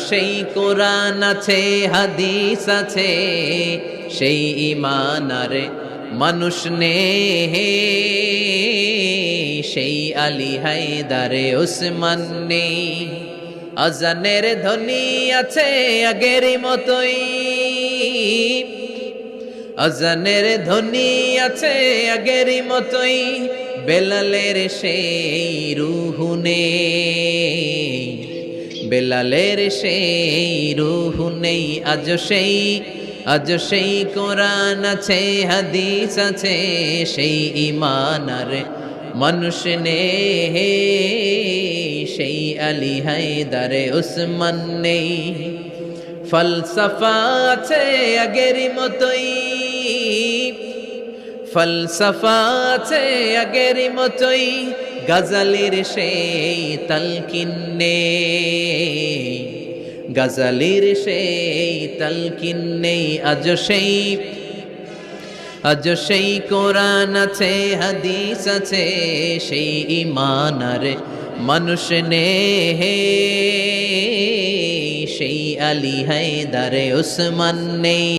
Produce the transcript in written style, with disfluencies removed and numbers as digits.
সেই কোরআন আছে, হাদিস আছে, সেই ঈমান আর মানুষ নে, সেই আলী হায়দারে উসমান নেই। আজানের ধ্বনি আছে আগের মতোই, আজানের ধ্বনি আছে আগের মতোই, বেলালের সেই রূহ নেই, বেলালের সেই রূহ নেই। আজ সেই কোরআন আছে, হাদিস আছে, সেই ঈমান আর মানুষ নেই, সেই আলী হায়দারে উসমান নেই। ফলসফা আছে আগের মতোই, ফলসফা আছে আগের মতোই, গজলের সেই তালকিন নেই, গজলের সেই তালকিন নেই। আজ সেই কোরআন আছে, হাদিস আছে, সেই ঈমান আর মানুষ নেই, সেই আলী হায়দারে উসমান নেই।